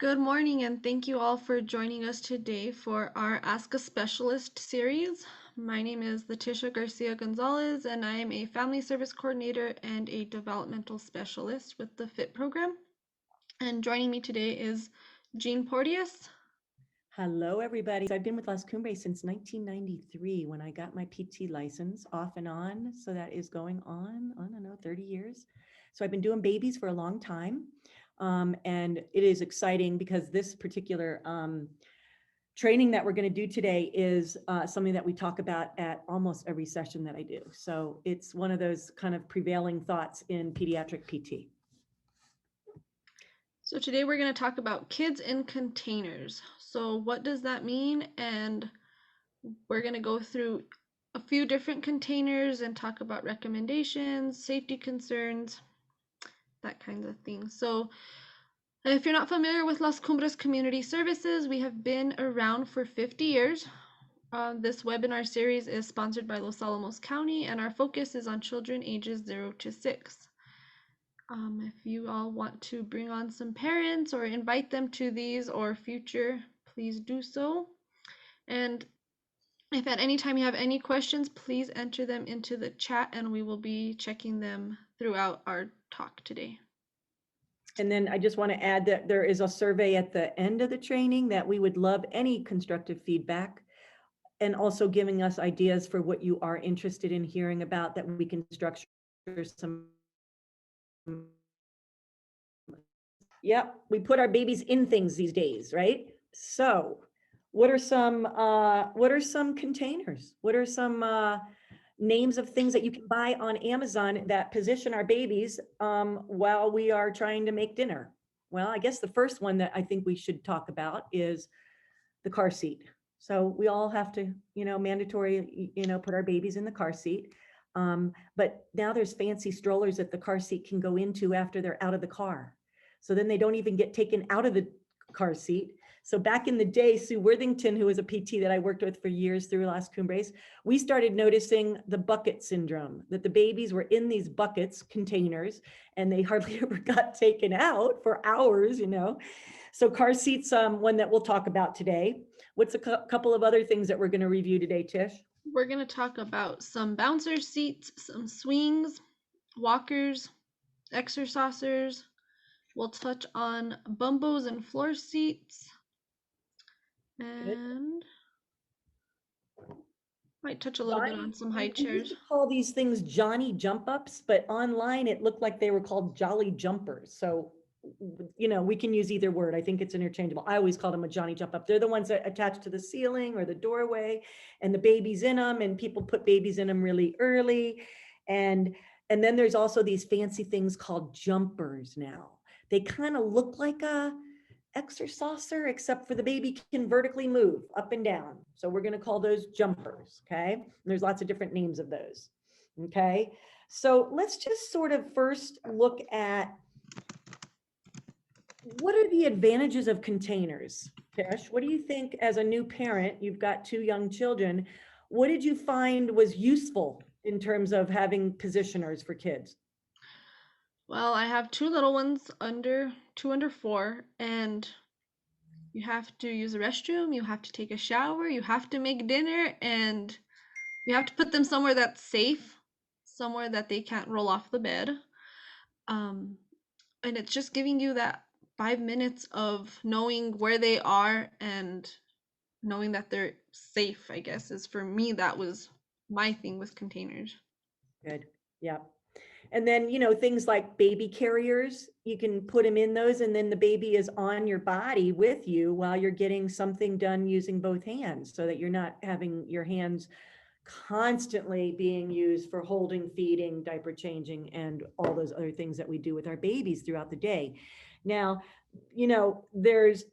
Good morning, and thank you all for joining us today for our Ask a Specialist series. My name is Leticia Garcia Gonzalez, and I am a family service coordinator and a developmental specialist with the FIT program. And joining me today is Jean Porteous. Hello, everybody. So I've been with Las Cumbres since 1993 when I got my PT license off and on. So that is going on, I don't know, 30 years. So I've been doing babies for a long time. And it is exciting because this particular training that we're going to do today is something that we talk about at almost every session that I do. So it's one of those kind of prevailing thoughts in pediatric PT. So today we're going to talk about kids in containers. So what does that mean? And we're going to go through a few different containers and talk about recommendations, safety concerns, that kind of thing. So if you're not familiar with Las Cumbres Community Services, we have been around for 50 years. This webinar series is sponsored by Los Alamos County, and our focus is on children ages 0 to 6. If you all want to bring on some parents or invite them to these or future, please do so. And if at any time you have any questions, please enter them into the chat and we will be checking them throughout our talk today. And then I just want to add that there is a survey at the end of the training that we would love any constructive feedback and also giving us ideas for what you are interested in hearing about that we can structure some. Yep, we put our babies in things these days, right? So what are some containers? What are some names of things that you can buy on Amazon that position our babies while we are trying to make dinner? Well, I guess the first one that I think we should talk about is the car seat. So we all have to, mandatory, put our babies in the car seat. But now there's fancy strollers that the car seat can go into after they're out of the car. So then they don't even get taken out of the car seat. So back in the day, Sue Worthington, who was a PT that I worked with for years through Las Cumbres, we started noticing the bucket syndrome, that the babies were in these buckets, containers, and they hardly ever got taken out for hours, So car seats, one that we'll talk about today. What's a couple of other things that we're going to review today, Tish? We're going to talk about some bouncer seats, some swings, walkers, exersaucers. We'll touch on bumbos and floor seats. Good. And might touch a little bit on some high We used chairs. to call these things Johnny jump ups, but online it looked like they were called Jolly jumpers. So, we can use either word. I think it's interchangeable. I always call them a Johnny jump up. They're the ones that attach to the ceiling or the doorway, and the baby's in them, and people put babies in them really early. And then there's also these fancy things called jumpers now. They kind of look like a exersaucer, except for the baby can vertically move up and down. So we're going to call those jumpers. Okay. And there's lots of different names of those. Okay. So let's just sort of first look at what are the advantages of containers? Tish, what do you think as a new parent? You've got two young children. What did you find was useful in terms of having positioners for kids? Well, I have two little ones under 4, and you have to use the restroom, you have to take a shower, you have to make dinner, and you have to put them somewhere that's safe, somewhere that they can't roll off the bed. And it's just giving you that 5 minutes of knowing where they are and knowing that they're safe, I guess, is for me, that was my thing with containers. Good. Yeah. And then, things like baby carriers, you can put them in those, and then the baby is on your body with you while you're getting something done using both hands, so that you're not having your hands constantly being used for holding, feeding, diaper changing, and all those other things that we do with our babies throughout the day. Now, there's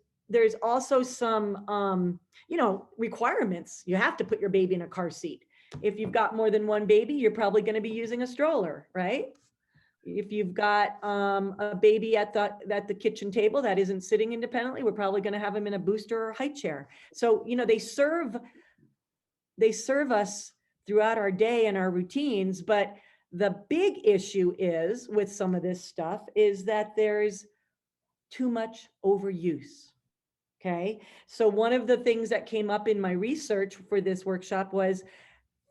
also some, requirements. You have to put your baby in a car seat. If you've got more than one baby, you're probably going to be using a stroller, right? If you've got a baby at the kitchen table that isn't sitting independently, we're probably going to have them in a booster or high chair. So, they serve us throughout our day and our routines. But the big issue is with some of this stuff is that there's too much overuse. Okay. So one of the things that came up in my research for this workshop was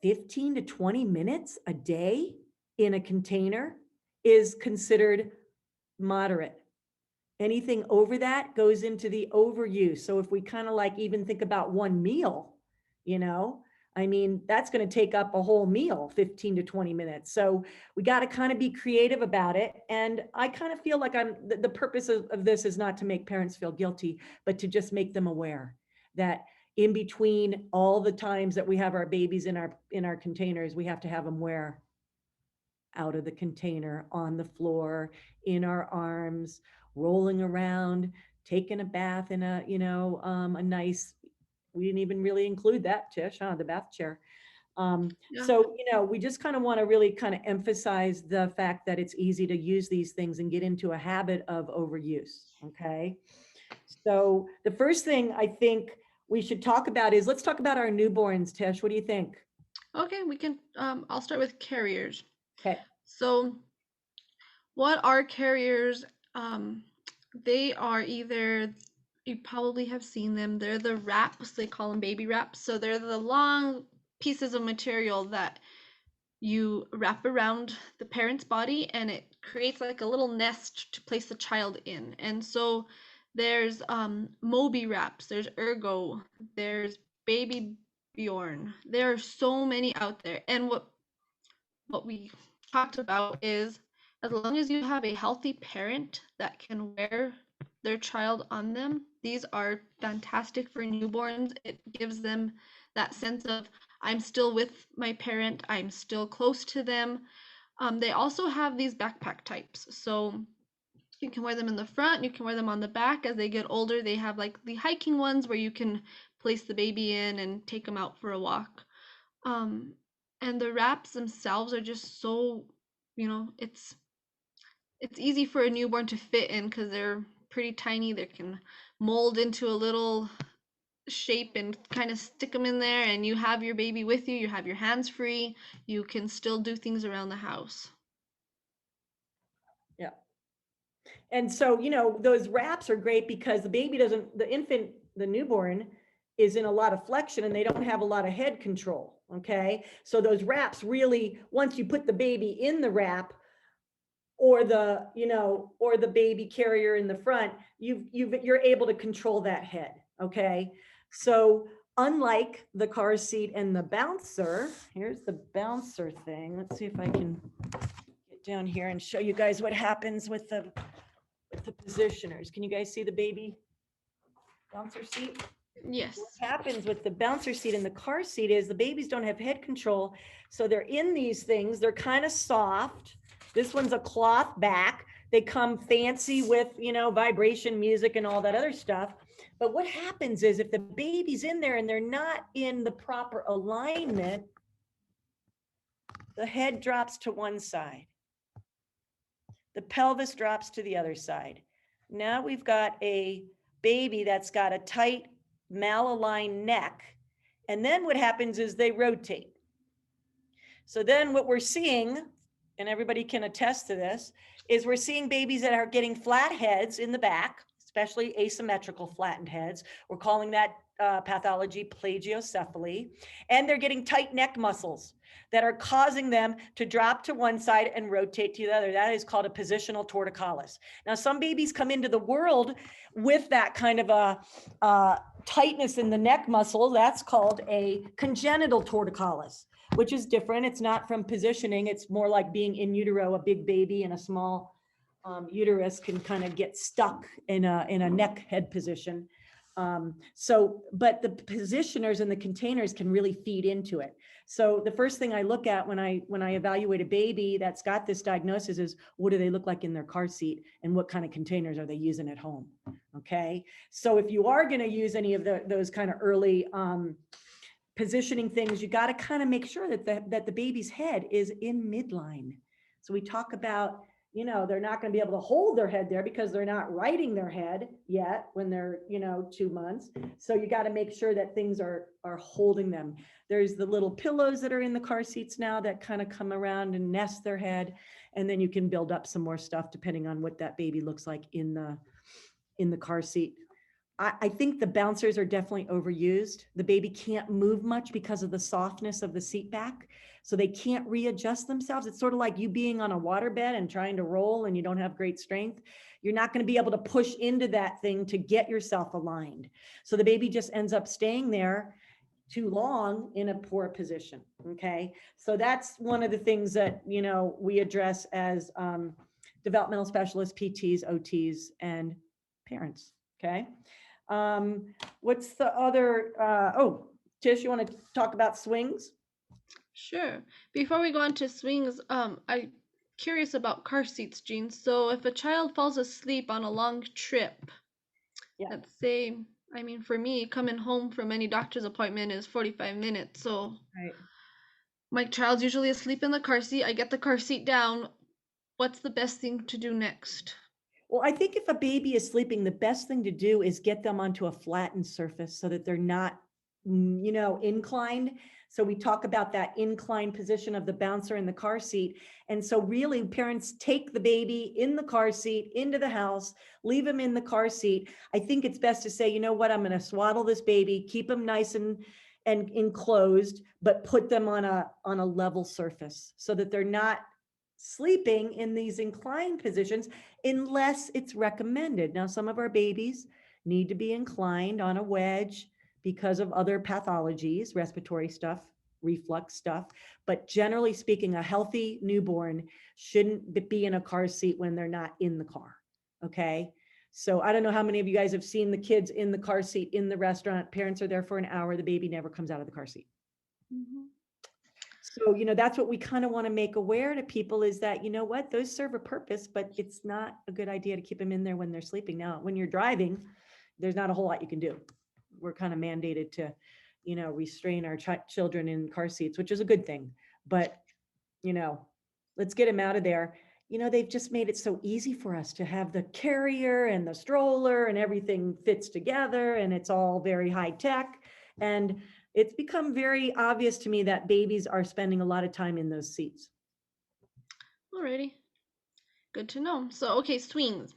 15 to 20 minutes a day in a container is considered moderate. Anything over that goes into the overuse. So if we kind of like even think about one meal, you know, I mean, that's going to take up a whole meal, 15 to 20 minutes. So we got to kind of be creative about it. And I kind of feel like the purpose of this is not to make parents feel guilty, but to just make them aware that in between all the times that we have our babies in our containers, we have to have them where? Out of the container, on the floor, in our arms, rolling around, taking a bath in a, a nice, we didn't even really include that, Tish, huh? The bath chair. Yeah. So, we just kind of want to really kind of emphasize the fact that it's easy to use these things and get into a habit of overuse. Okay. So the first thing I think we should talk about is, let's talk about our newborns, Tish. What do you think? Okay, we can, I'll start with carriers. Okay. So, what are carriers? Um, they are either, you probably have seen them, they're the wraps, they call them baby wraps. So, they're the long pieces of material that you wrap around the parent's body and it creates like a little nest to place the child in. And so, there's Moby wraps, there's Ergo, there's Baby Bjorn. There are so many out there. And what we talked about is as long as you have a healthy parent that can wear their child on them, these are fantastic for newborns. It gives them that sense of, I'm still with my parent, I'm still close to them. They also have these backpack types. So you can wear them in the front, you can wear them on the back. As they get older, they have like the hiking ones where you can place the baby in and take them out for a walk. Um, and the wraps themselves are just so, it's easy for a newborn to fit in because they're pretty tiny. They can mold into a little shape and kind of stick them in there, and you have your baby with you. You have your hands free. You can still do things around the house. Yeah. And so, those wraps are great because the infant, the newborn is in a lot of flexion and they don't have a lot of head control. Okay. So those wraps really, once you put the baby in the wrap or the baby carrier in the front, you're able to control that head. Okay. So unlike the car seat and the bouncer, here's the bouncer thing. Let's see if I can get down here and show you guys what happens with the positioners. Can you guys see the baby bouncer seat? Yes. What happens with the bouncer seat and the car seat is the babies don't have head control. So they're in these things. They're kind of soft. This one's a cloth back. They come fancy with, vibration music and all that other stuff. But what happens is if the baby's in there and they're not in the proper alignment, the head drops to one side. The pelvis drops to the other side. Now we've got a baby that's got a tight malaligned neck. And then what happens is they rotate. So then what we're seeing, and everybody can attest to this, is we're seeing babies that are getting flat heads in the back, especially asymmetrical flattened heads. We're calling that pathology plagiocephaly. And they're getting tight neck muscles that are causing them to drop to one side and rotate to the other. That is called a positional torticollis. Now, some babies come into the world with that kind of a tightness in the neck muscle. That's called a congenital torticollis, which is different. It's not from positioning. It's more like being in utero. A big baby in a small uterus can kind of get stuck in a neck head position. But the positioners and the containers can really feed into it. So the first thing I look at when I evaluate a baby that's got this diagnosis is, what do they look like in their car seat and what kind of containers are they using at home? Okay. So if you are going to use any of those kind of early positioning things, you got to kind of make sure that the baby's head is in midline. So we talk about, they're not going to be able to hold their head there because they're not righting their head yet when they're, 2 months. So you got to make sure that things are holding them. There's the little pillows that are in the car seats now that kind of come around and nest their head. And then you can build up some more stuff depending on what that baby looks like in in the car seat. I think the bouncers are definitely overused. The baby can't move much because of the softness of the seat back. So they can't readjust themselves. It's sort of like you being on a waterbed and trying to roll and you don't have great strength. You're not going to be able to push into that thing to get yourself aligned. So the baby just ends up staying there too long in a poor position. Okay. So that's one of the things that, we address as developmental specialists, PTs, OTs, and parents. Okay. What's the other, Tish, you want to talk about swings? Sure. Before we go on to swings, I'm curious about car seats, Jean. So if a child falls asleep on a long trip, Yeah. let's say, I mean, for me, coming home from any doctor's appointment is 45 minutes. So Right. my child's usually asleep in the car seat. I get the car seat down. What's the best thing to do next? Well, I think if a baby is sleeping, the best thing to do is get them onto a flattened surface so that they're not, inclined. So we talk about that inclined position of the bouncer in the car seat. And so really parents take the baby in the car seat into the house, leave him in the car seat. I think it's best to say, you know what, I'm going to swaddle this baby, keep him nice and enclosed, but put them on a level surface so that they're not sleeping in these inclined positions unless it's recommended. Now, some of our babies need to be inclined on a wedge because of other pathologies, respiratory stuff, reflux stuff. But generally speaking, a healthy newborn shouldn't be in a car seat when they're not in the car. Okay. So I don't know how many of you guys have seen the kids in the car seat in the restaurant. Parents are there for an hour. The baby never comes out of the car seat. Mhm. So, that's what we kind of want to make aware to people is that, what, those serve a purpose, but it's not a good idea to keep them in there when they're sleeping. Now, when you're driving, there's not a whole lot you can do. We're kind of mandated to, restrain our children in car seats, which is a good thing. But, you know, let's get them out of there. They've just made it so easy for us to have the carrier and the stroller and everything fits together and it's all very high tech. And it's become very obvious to me that babies are spending a lot of time in those seats. Alrighty. Good to know. So, okay, swings.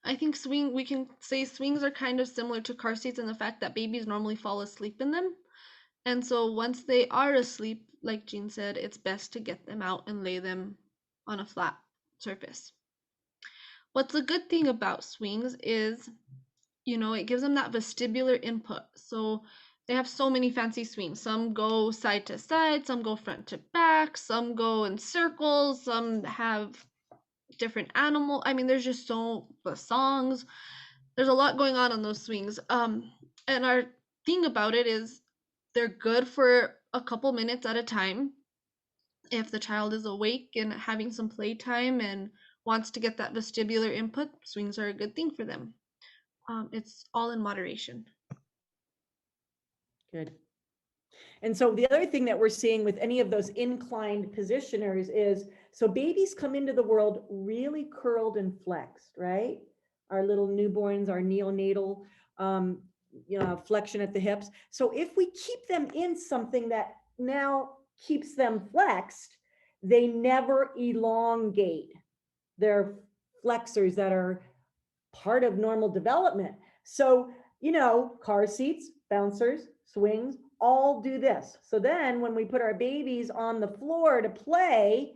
I think we can say swings are kind of similar to car seats in the fact that babies normally fall asleep in them. And so once they are asleep, like Jean said, it's best to get them out and lay them on a flat surface. What's a good thing about swings is, it gives them that vestibular input. So they have so many fancy swings. Some go side to side, some go front to back, some go in circles, some have different animal. I mean, there's just so the songs. There's a lot going on those swings. And our thing about it is they're good for a couple minutes at a time. If the child is awake and having some playtime and wants to get that vestibular input, swings are a good thing for them. It's all in moderation. Good. And so the other thing that we're seeing with any of those inclined positioners is, so babies come into the world really curled and flexed, right? Our little newborns, our neonatal, flexion at the hips. So if we keep them in something that now keeps them flexed, they never elongate their flexors that are part of normal development. So, car seats, bouncers, swings, all do this. So then when we put our babies on the floor to play,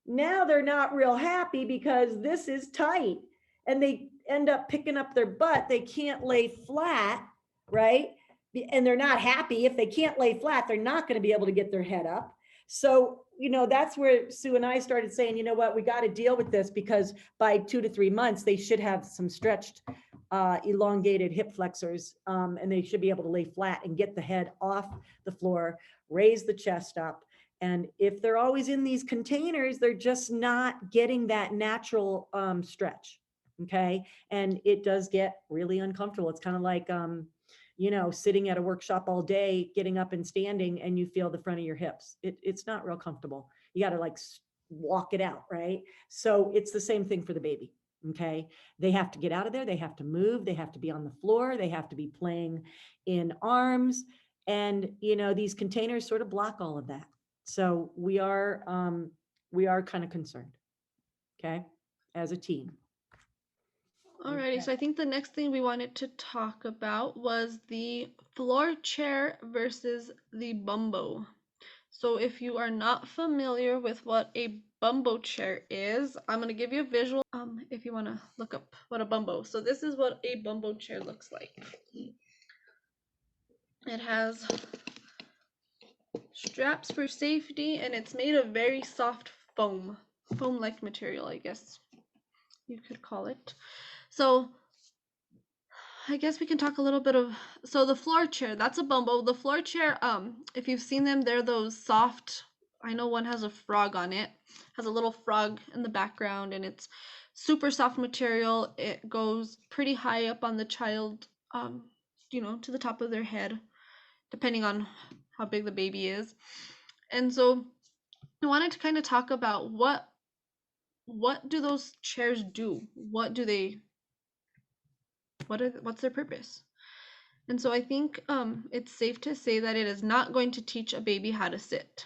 now they're not real happy because this is tight and they end up picking up their butt. They can't lay flat, right? And they're not happy. If they can't lay flat, they're not going to be able to get their head up. So, that's where Sue and I started saying, you know what, we got to deal with this because by 2 to 3 months, they should have some stretched, elongated hip flexors, and they should be able to lay flat and get the head off the floor, raise the chest up. And if they're always in these containers, they're just not getting that natural stretch. Okay. And it does get really uncomfortable. It's kind of like, sitting at a workshop all day, getting up and standing, and you feel the front of your hips. It's not real comfortable. You got to like walk it out, right? So it's the same thing for the baby. Okay. They have to get out of there. They have to move. They have to be on the floor. They have to be playing in arms. And, these containers sort of block all of that. So we are kind of concerned. Okay. As a team. Alrighty, so I think the next thing we wanted to talk about was the floor chair versus the bumbo. So if you are not familiar with what a bumbo chair is, I'm going to give you a visual if you want to look up what a bumbo. So this is what a bumbo chair looks like. It has straps for safety and it's made of very soft foam-like material, I guess you could call it. So I guess we can talk a little bit of, so the floor chair, that's a bumbo. The floor chair, if you've seen them, they're those soft, I know one has a frog on it, has a little frog in the background, and it's super soft material. It goes pretty high up on the child, to the top of their head, depending on how big the baby is. And so I wanted to kind of talk about what do those chairs do? What's their purpose? And so I think it's safe to say that it is not going to teach a baby how to sit.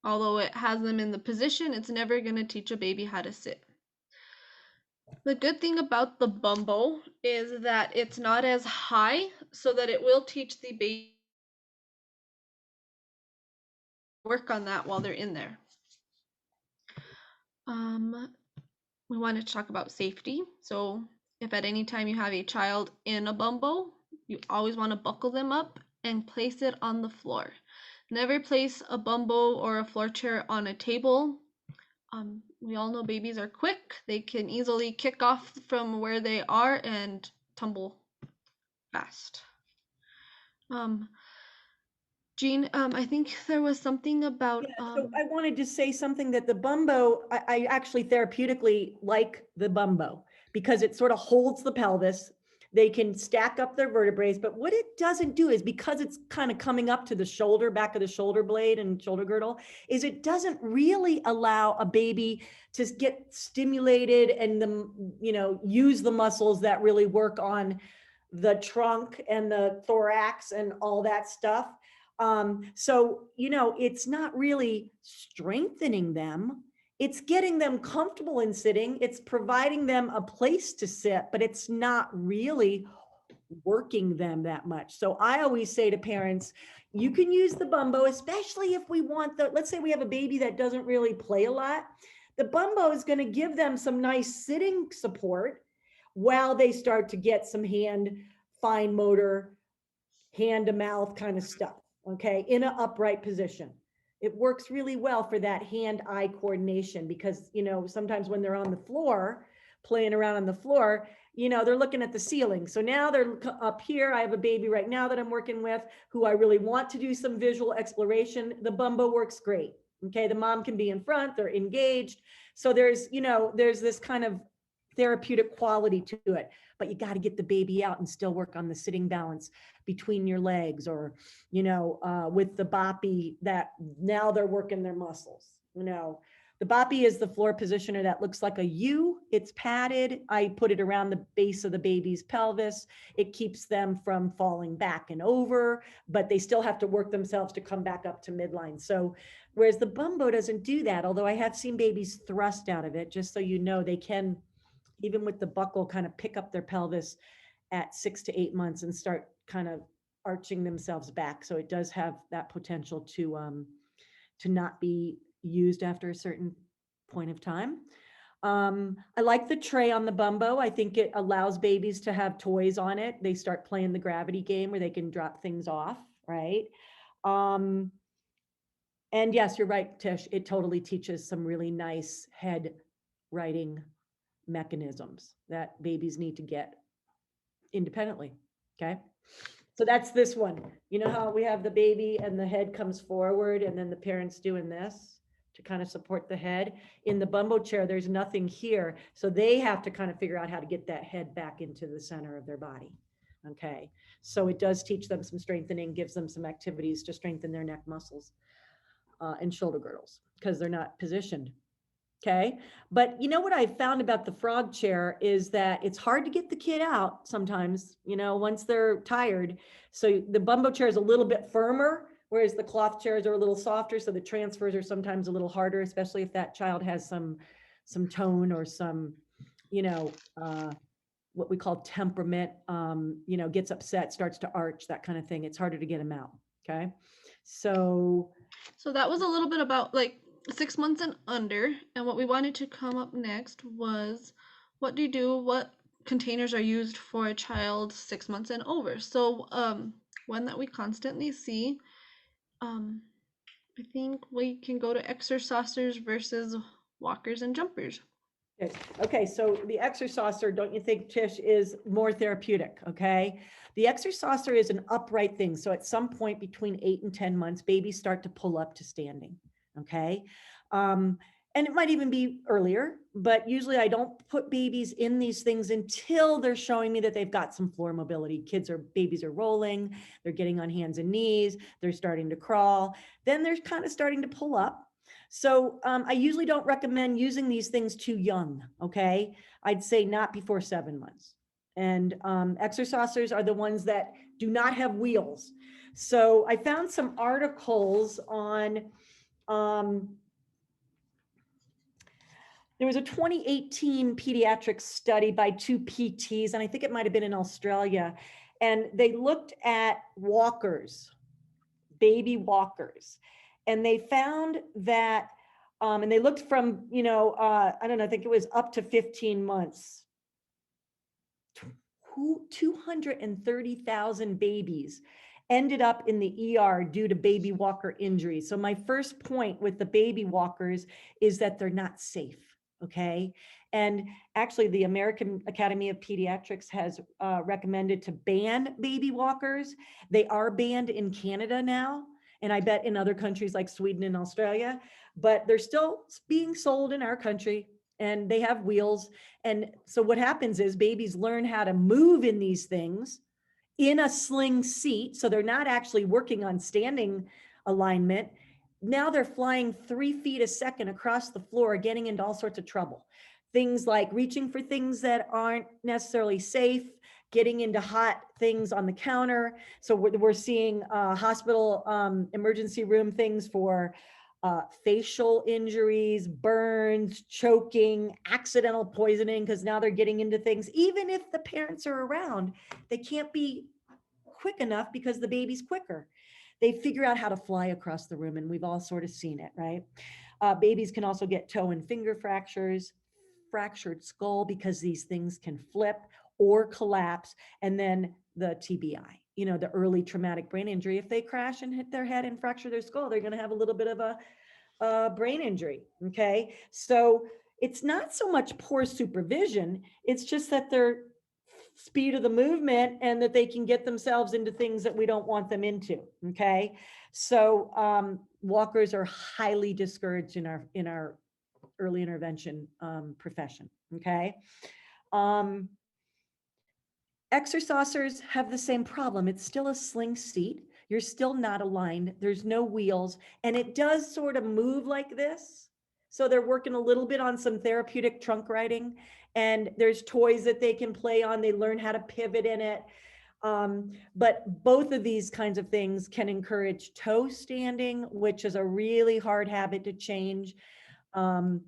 Although it has them in the position, it's never going to teach a baby how to sit. The good thing about the bumbo is that it's not as high, so that it will teach the baby work on that while they're in there. We wanted to talk about safety. So if at any time you have a child in a bumbo, you always want to buckle them up and place it on the floor. Never place a bumbo or a floor chair on a table. We all know babies are quick. They can easily kick off from where they are and tumble fast. Jean, I think there was something about. So I wanted to say something that the bumbo, I actually therapeutically like the bumbo because it sort of holds the pelvis. They can stack up their vertebrae, but what it doesn't do is, because it's kind of coming up to the shoulder, back of the shoulder blade and shoulder girdle, is it doesn't really allow a baby to get stimulated and use the muscles that really work on the trunk and the thorax and all that stuff. So, it's not really strengthening them. It's getting them comfortable in sitting. It's providing them a place to sit, but it's not really working them that much. So I always say to parents, you can use the bumbo, especially if we want let's say we have a baby that doesn't really play a lot. The bumbo is going to give them some nice sitting support while they start to get some fine motor, hand to mouth kind of stuff. Okay, in an upright position. It works really well for that hand-eye coordination because, sometimes when they're on the floor, playing around on the floor, they're looking at the ceiling. So now they're up here. I have a baby right now that I'm working with who I really want to do some visual exploration. The bumbo works great. Okay, the mom can be in front, they're engaged. So there's this kind of therapeutic quality to it, but you got to get the baby out and still work on the sitting balance between your legs, or with the boppy, that now they're working their muscles. The boppy is the floor positioner that looks like a U. It's padded. I put it around the base of the baby's pelvis. It keeps them from falling back and over, but they still have to work themselves to come back up to midline. So whereas the bumbo doesn't do that, although I have seen babies thrust out of it, just so you know, they can, even with the buckle, kind of pick up their pelvis at 6 to 8 months and start kind of arching themselves back. So it does have that potential to not be used after a certain point of time. I like the tray on the bumbo. I think it allows babies to have toys on it. They start playing the gravity game where they can drop things off, right? And yes, you're right, Tish. It totally teaches some really nice head writing mechanisms that babies need to get independently. Okay. So that's this one. You know how we have the baby and the head comes forward and then the parent's doing this to kind of support the head. In the bumbo chair, there's nothing here. So they have to kind of figure out how to get that head back into the center of their body. Okay. So it does teach them some strengthening, gives them some activities to strengthen their neck muscles and shoulder girdles because they're not positioned. Okay. But you know what I found about the frog chair is that it's hard to get the kid out sometimes, once they're tired. So the bumbo chair is a little bit firmer, whereas the cloth chairs are a little softer. So the transfers are sometimes a little harder, especially if that child has some tone or some you know, what we call temperament, gets upset, starts to arch, that kind of thing. It's harder to get them out. Okay. So, So that was a little bit about like 6 months and under. And what we wanted to come up next was what do you do? What containers are used for a child 6 months and over? So, one that we constantly see, um, I think we can go to exersaucers versus walkers and jumpers. okay. Okay, so the exersaucer, don't you think, Tish, is more therapeutic? Okay. The exersaucer is an upright thing. So at some point between 8 and 10 months, babies start to pull up to standing. Okay. Um, and it might even be earlier, but usually I don't put babies in these things until they're showing me that they've got some floor mobility. Babies are rolling, they're getting on hands and knees, they're starting to crawl, then they're kind of starting to pull up. So I usually don't recommend using these things too young. Okay. I'd say not before 7 months. And exercisers are the ones that do not have wheels. So I found some articles on, um, there was a 2018 pediatric study by two PTs, and I think it might have been in Australia. And they looked at walkers, baby walkers. And they found that, and they looked from, I don't know, I think it was up to 15 months. 230,000 babies ended up in the ER due to baby walker injuries. So my first point with the baby walkers is that they're not safe. Okay. And actually, the American Academy of Pediatrics has recommended to ban baby walkers. They are banned in Canada now, and I bet in other countries like Sweden and Australia, but they're still being sold in our country, and they have wheels. And so what happens is babies learn how to move in these things in a sling seat. So they're not actually working on standing alignment. Now they're flying 3 feet a second across the floor, getting into all sorts of trouble. Things like reaching for things that aren't necessarily safe, getting into hot things on the counter. So we're seeing hospital emergency room things for facial injuries, burns, choking, accidental poisoning, because now they're getting into things. Even if the parents are around, they can't be quick enough because the baby's quicker. They figure out how to fly across the room, and we've all sort of seen it, right? Babies can also get toe and finger fractures, fractured skull, because these things can flip or collapse, and then the TBI, the early traumatic brain injury. If they crash and hit their head and fracture their skull, they're going to have a little bit of a brain injury. Okay. So it's not so much poor supervision, it's just that they're speed of the movement and that they can get themselves into things that we don't want them into. Okay. So walkers are highly discouraged in our early intervention profession. Okay. Um, exercisers have the same problem. It's still a sling seat. You're still not aligned. There's no wheels, and it does sort of move like this. So they're working a little bit on some therapeutic trunk riding, and there's toys that they can play on. They learn how to pivot in it. But both of these kinds of things can encourage toe standing, which is a really hard habit to change. Um,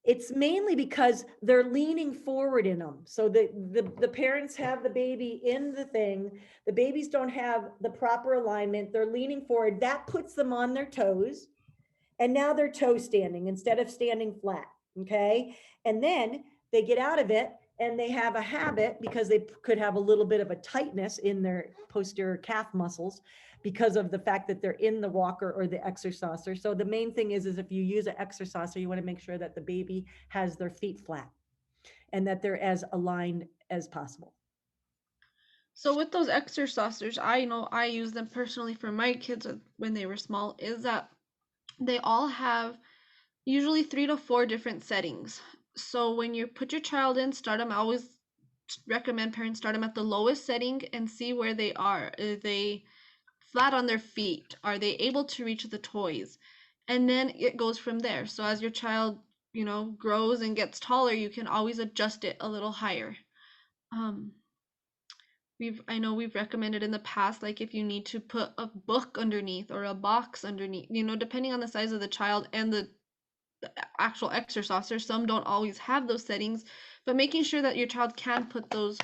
it's mainly because they're leaning forward in them. So the parents have the baby in the thing. The babies don't have the proper alignment. They're leaning forward. That puts them on their toes. And now they're toe standing instead of standing flat. Okay. And then they get out of it and they have a habit, because they could have a little bit of a tightness in their posterior calf muscles because of the fact that they're in the walker or the exerciser. So the main thing is if you use an exerciser, you want to make sure that the baby has their feet flat and that they're as aligned as possible. So with those exercisers, I know I use them personally for my kids when they were small, is that they all have usually 3 to 4 different settings. So when you put your child in, start them. I always recommend parents start them at the lowest setting and see where they are. Are they flat on their feet? Are they able to reach the toys? And then it goes from there. So as your child, grows and gets taller, you can always adjust it a little higher. Um, I know we've recommended in the past, like if you need to put a book underneath or a box underneath, depending on the size of the child and the the actual exersaucer. Some don't always have those settings, but making sure that your child can put those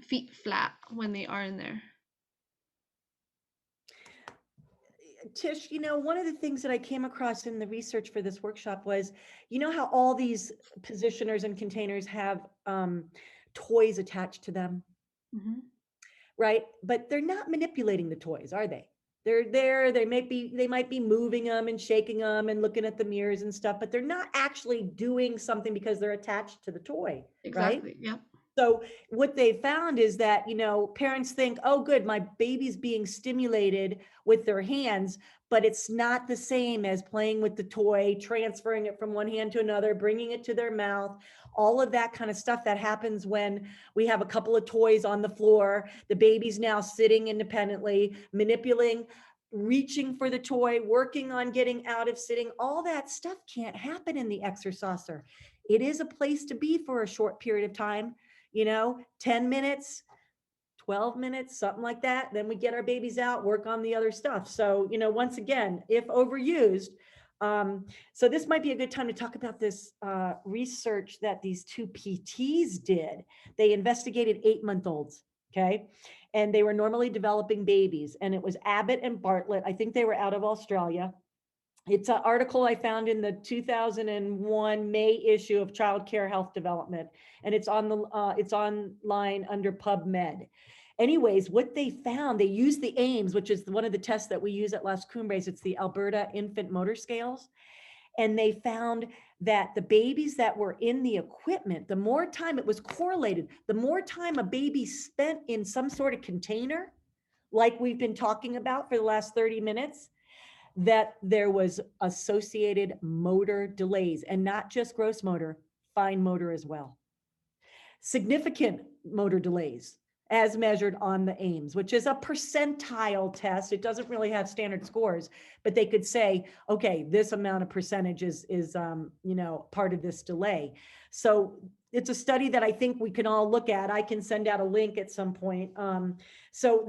feet flat when they are in there. Tish, one of the things that I came across in the research for this workshop was, how all these positioners and containers have toys attached to them, Mm-hmm. right? But they're not manipulating the toys, are they? They're there, they might be moving them and shaking them and looking at the mirrors and stuff, but they're not actually doing something because they're attached to the toy, right? Exactly. Yep. So what they found is that, parents think, oh, good, my baby's being stimulated with their hands, but it's not the same as playing with the toy, transferring it from one hand to another, bringing it to their mouth, all of that kind of stuff that happens when we have a couple of toys on the floor. The baby's now sitting independently, manipulating, reaching for the toy, working on getting out of sitting. All that stuff can't happen in the exersaucer. It is a place to be for a short period of time, 10 minutes, 12 minutes, something like that. Then we get our babies out, work on the other stuff. So, once again, if overused, so this might be a good time to talk about this research that these two PTs did. They investigated 8-month-olds, okay? And they were normally developing babies. And it was Abbott and Bartlett. I think they were out of Australia. It's an article I found in the 2001 May issue of Child Care Health Development, and it's online under PubMed. Anyways, what they found, they used the AIMS, which is one of the tests that we use at Las Cumbres. It's the Alberta Infant Motor Scales. And they found that the babies that were in the equipment, the more time it was correlated, the more time a baby spent in some sort of container, like we've been talking about for the last 30 minutes, that there was associated motor delays, and not just gross motor, fine motor as well. Significant motor delays as measured on the AIMS, which is a percentile test. It doesn't really have standard scores, but they could say, okay, this amount of percentage is part of this delay. So it's a study that I think we can all look at. I can send out a link at some point. So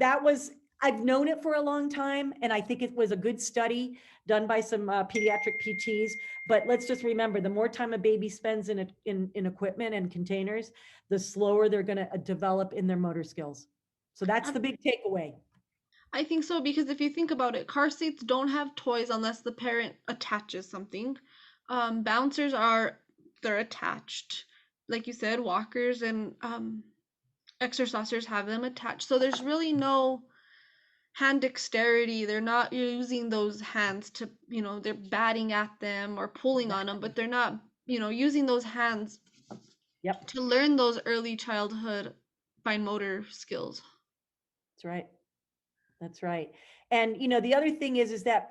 I've known it for a long time, and I think it was a good study done by some pediatric PTs. But let's just remember, the more time a baby spends in equipment and containers, the slower they're going to develop in their motor skills. So that's the big takeaway. I think so because if you think about it, car seats don't have toys unless the parent attaches something. Bouncers they're attached. Like you said, walkers and exercisers have them attached. So there's really no hand dexterity. They're not using those hands to, they're batting at them or pulling on them, but they're not, using those hands Yep, to learn those early childhood fine motor skills. that's right. That's right. And the other thing is that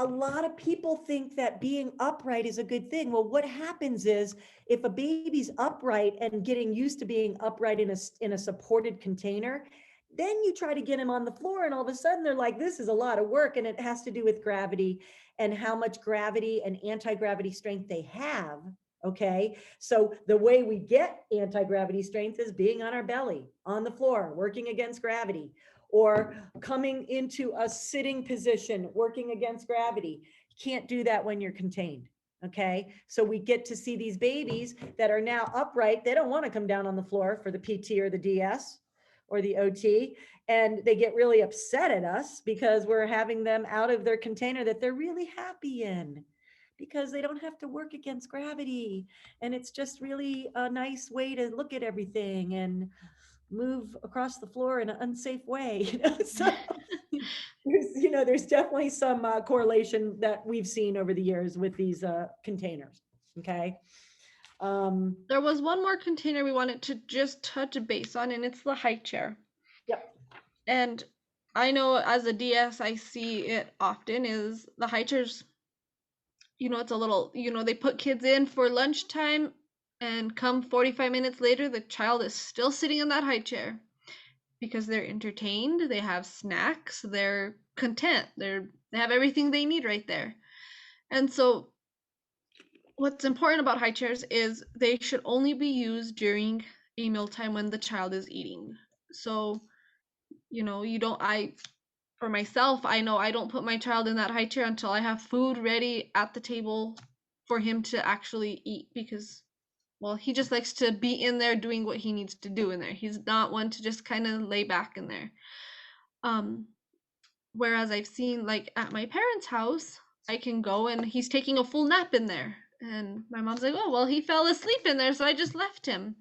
a lot of people think that being upright is a good thing. Well, what happens is if a baby's upright and getting used to being upright in a supported container, then you try to get them on the floor and all of a sudden they're like, this is a lot of work. And it has to do with gravity and how much gravity and anti-gravity strength they have. Okay. So the way we get anti-gravity strength is being on our belly, on the floor, working against gravity, or coming into a sitting position, working against gravity. You can't do that when you're contained. Okay. So we get to see these babies that are now upright. They don't want to come down on the floor for the PT or the DS or the OT. And they get really upset at us because we're having them out of their container that they're really happy in, because they don't have to work against gravity. And it's just really a nice way to look at everything and move across the floor in an unsafe way. So there's definitely some correlation that we've seen over the years with these containers. Okay. There was one more container we wanted to just touch base on, and it's the high chair. Yep. And I know as a DS, I see it often is the high chairs, it's a little, they put kids in for lunchtime and come 45 minutes later, the child is still sitting in that high chair because they're entertained, they have snacks, they're content, they have everything they need right there. And so what's important about high chairs is they should only be used during a mealtime when the child is eating. So, you don't, for myself, I know I don't put my child in that high chair until I have food ready at the table for him to actually eat, because, well, he just likes to be in there doing what he needs to do in there. He's not one to just kind of lay back in there. Um, Whereas I've seen, like, at my parents' house, I can go and he's taking a full nap in there. And my mom's like, oh, well, he fell asleep in there, so I just left him.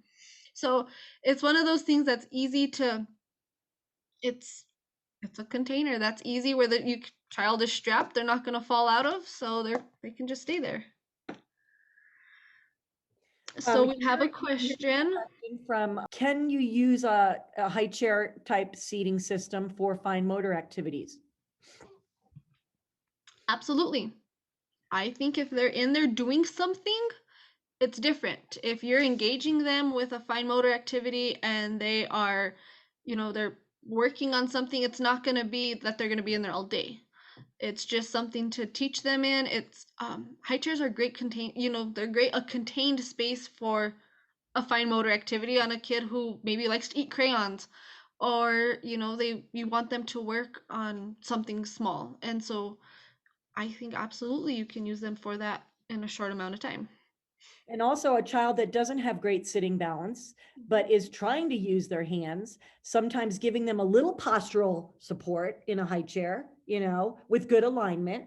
So it's one of those things that's easy to, it's it's a container that's easy where the child is strapped, they're not going to fall out of, so they can just stay there. So we have a Here's a question. question from, can you use a high chair type seating system for fine motor activities? Absolutely. I think if they're in there doing something, it's different. If you're engaging them with a fine motor activity and they are, they're working on something, it's not going to be that they're going to be in there all day. It's just something to teach them in. It's high chairs are great they're great a contained space for a fine motor activity on a kid who maybe likes to eat crayons, or you want them to work on something small. And so I think absolutely you can use them for that in a short amount of time. And also a child that doesn't have great sitting balance, but is trying to use their hands, sometimes giving them a little postural support in a high chair, with good alignment.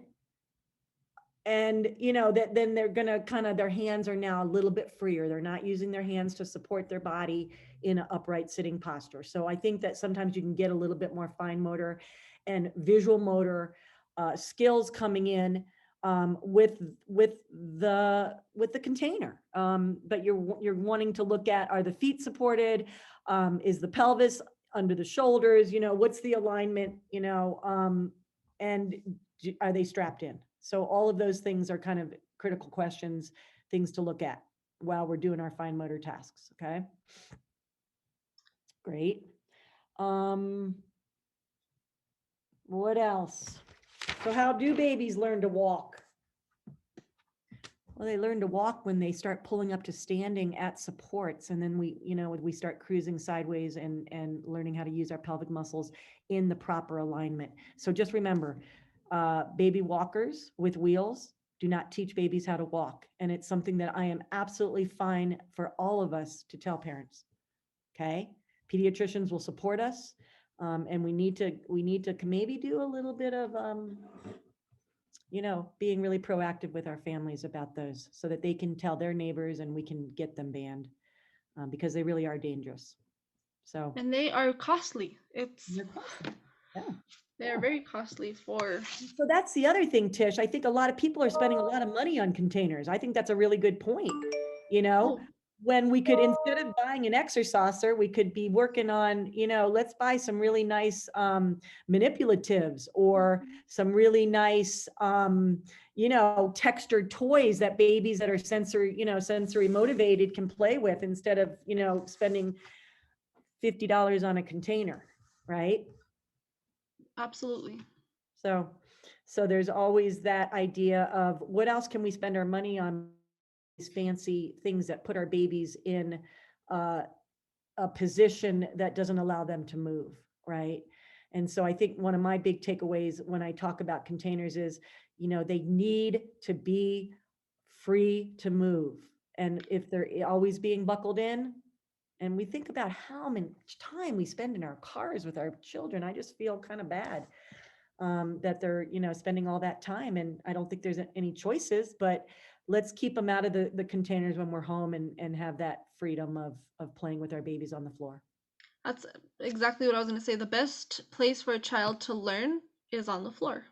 And, that then they're going to kind of, their hands are now a little bit freer. They're not using their hands to support their body in an upright sitting posture. So I think that sometimes you can get a little bit more fine motor and visual motor skills coming in with the container. But you're wanting to look at, are the feet supported? Is the pelvis under the shoulders? What's the alignment? And are they strapped in? So all of those things are kind of critical questions, things to look at while we're doing our fine motor tasks. Okay. Great. What else? So how do babies learn to walk? Well, they learn to walk when they start pulling up to standing at supports. And then we start cruising sideways and learning how to use our pelvic muscles in the proper alignment. So just remember, baby walkers with wheels do not teach babies how to walk. And it's something that I am absolutely fine for all of us to tell parents. Okay. Pediatricians will support us. And we need to maybe do a little bit of, being really proactive with our families about those so that they can tell their neighbors and we can get them banned, because they really are dangerous. So And they are costly. they're costly. Yeah. They're very costly for. So that's the other thing, Tish. I think a lot of people are spending a lot of money on containers. I think that's a really good point. You know, Oh, when we could, instead of buying an exersaucer, we could be working on, let's buy some really nice manipulatives or some really nice, textured toys that babies that are sensory motivated can play with instead of, spending $50 on a container, right? absolutely. So, so there's always that idea of what else can we spend our money on, these fancy things that put our babies in uh, a position that doesn't allow them to move, right? And so I think one of my big takeaways when I talk about containers is, they need to be free to move. And if they're always being buckled in, and we think about how much time we spend in our cars with our children, I just feel kind of bad that they're, spending all that time. And I don't think there's any choices, but let's keep them out of the containers when we're home and have that freedom of playing with our babies on the floor. That's exactly what I was going to say. The best place for a child to learn is on the floor.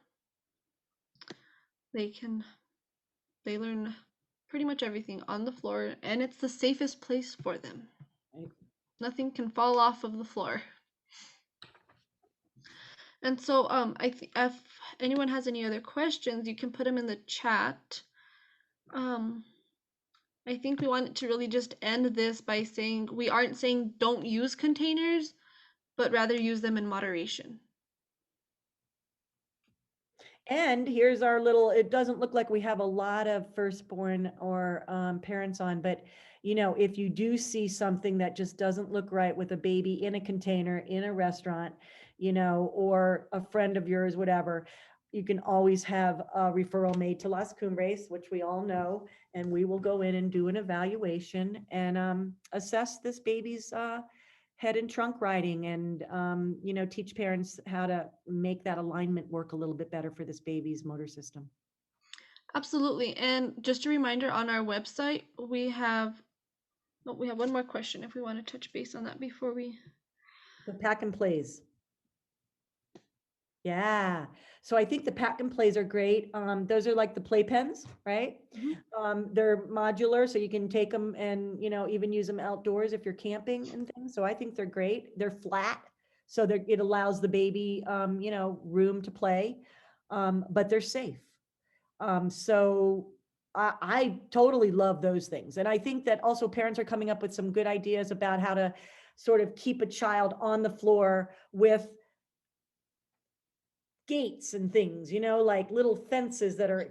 They can they learn pretty much everything on the floor, and it's the safest place for them. Right? Nothing can fall off of the floor. And so if anyone has any other questions, you can put them in the chat. Um I think we wanted to really just end this by saying we aren't saying don't use containers, but rather use them in moderation. And here's our little, it doesn't look like we have a lot of firstborn or parents on, but if you do see something that just doesn't look right with a baby in a container in a restaurant, or a friend of yours, whatever, you can always have a referral made to Las Cumbres, which we all know, and we will go in and do an evaluation and assess this baby's head and trunk riding, and teach parents how to make that alignment work a little bit better for this baby's motor system. Absolutely. And just a reminder, on our website, we have one more question if we want to touch base on that before we. The pack and plays. Yeah. So I think the pack and plays are great. Those are like the playpens, right? Mhm. They're modular, so you can take them and, even use them outdoors if you're camping and things. So I think they're great. They're flat, so it allows the baby, room to play, but they're safe. So I totally love those things. And I think that also parents are coming up with some good ideas about how to sort of keep a child on the floor with gates and things, like little fences that are,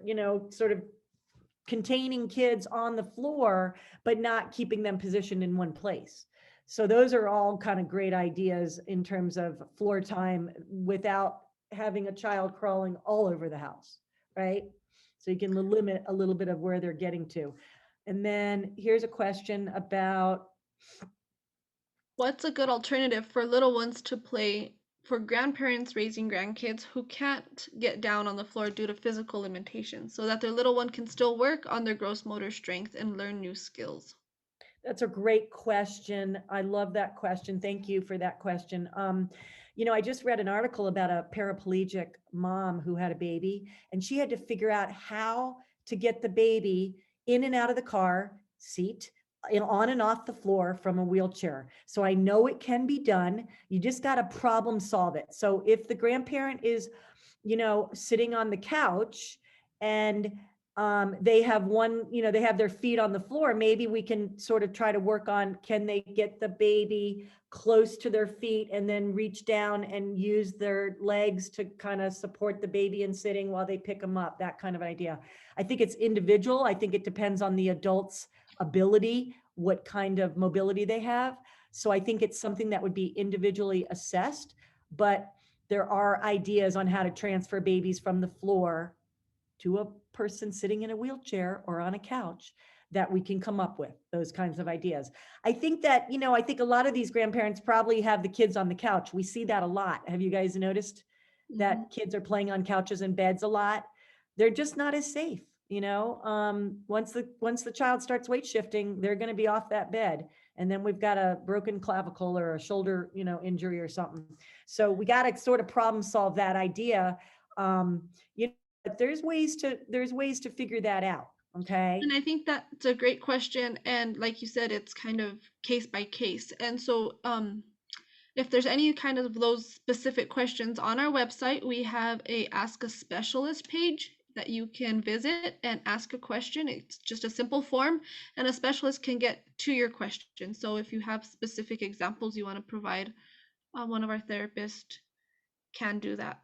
sort of containing kids on the floor, but not keeping them positioned in one place. So those are all kind of great ideas in terms of floor time without having a child crawling all over the house, right? So you can limit a little bit of where they're getting to. And then here's a question about, What's a good alternative for little ones to play for grandparents raising grandkids who can't get down on the floor due to physical limitations so that their little one can still work on their gross motor strength and learn new skills? that's a great question. I love that question. Thank you for that question. I just read an article about a paraplegic mom who had a baby, and she had to figure out how to get the baby in and out of the car seat, on and off the floor from a wheelchair. So I know it can be done. You just got to problem solve it. So if the grandparent is, sitting on the couch and they have they have their feet on the floor, maybe we can sort of try to work on, can they get the baby close to their feet and then reach down and use their legs to kind of support the baby in sitting while they pick them up, that kind of idea. I think it's individual. I think it depends on the adult's ability, what kind of mobility they have. So I think it's something that would be individually assessed, but there are ideas on how to transfer babies from the floor to a person sitting in a wheelchair or on a couch that we can come up with those kinds of ideas. I think that, I think a lot of these grandparents probably have the kids on the couch. We see that a lot. Have you guys noticed Mhm. that kids are playing on couches and beds a lot? They're just not as safe. Once the child starts weight shifting, they're going to be off that bed, and then we've got a broken clavicle or a shoulder, injury or something. So we got to sort of problem solve that idea. But there's ways to figure that out. Okay. And I think that's a great question. And like you said, it's kind of case by case. And so, if there's any kind of those specific questions on our website, we have a Ask a Specialist page that you can visit and ask a question. It's just a simple form, and a specialist can get to your question. So if you have specific examples you want to provide, one of our therapists can do that.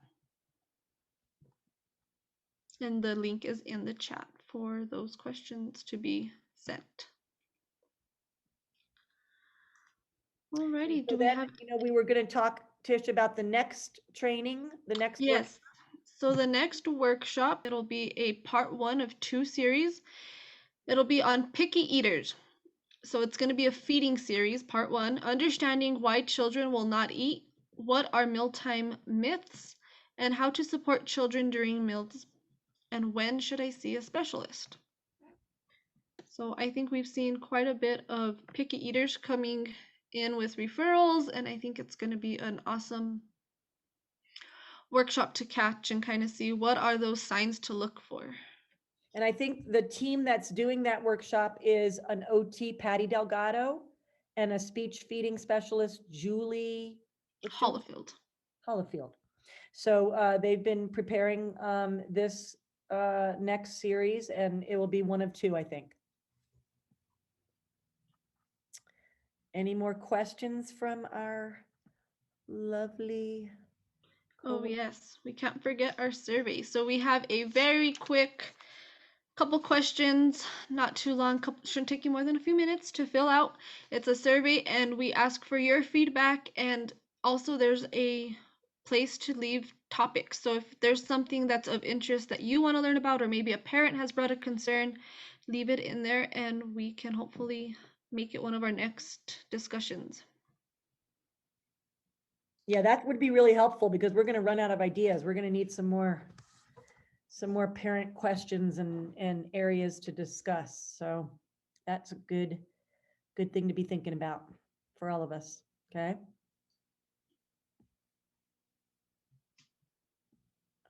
And the link is in the chat for those questions to be sent. Alrighty, So do we then, have? we were going to talk, Tish, about the next training, the next work. Yes. So the next workshop, it'll be a part 1 of 2 series. It'll be on picky eaters. So it's going to be a feeding series, part 1, understanding why children will not eat, what are mealtime myths, and how to support children during meals, and when should I see a specialist. So I think we've seen quite a bit of picky eaters coming in with referrals, and I think it's going to be an awesome workshop to catch and kind of see what are those signs to look for. And I think the team that's doing that workshop is an OT, Patty Delgado, and a speech feeding specialist, Julie, what's Julie's? Hollifield. Hollifield. So they've been preparing this next series, and it will be one of two, I think. Any more questions from our lovely Oh, co? yes, we can't forget our survey. So we have a very quick couple questions, not too long, shouldn't take you more than a few minutes to fill out. It's a survey and we ask for your feedback, and also there's a place to leave topics. So if there's something that's of interest that you want to learn about, or maybe a parent has brought a concern, leave it in there and we can hopefully make it one of our next discussions. Yeah, that would be really helpful because we're gonna run out of ideas. We're gonna need some more parent questions and areas to discuss. So that's a good thing to be thinking about for all of us. Okay.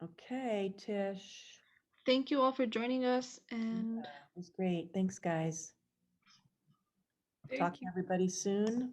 Okay, Tish. Thank you all for joining us, and It was great. Thanks, guys. thank Talk to you. everybody soon.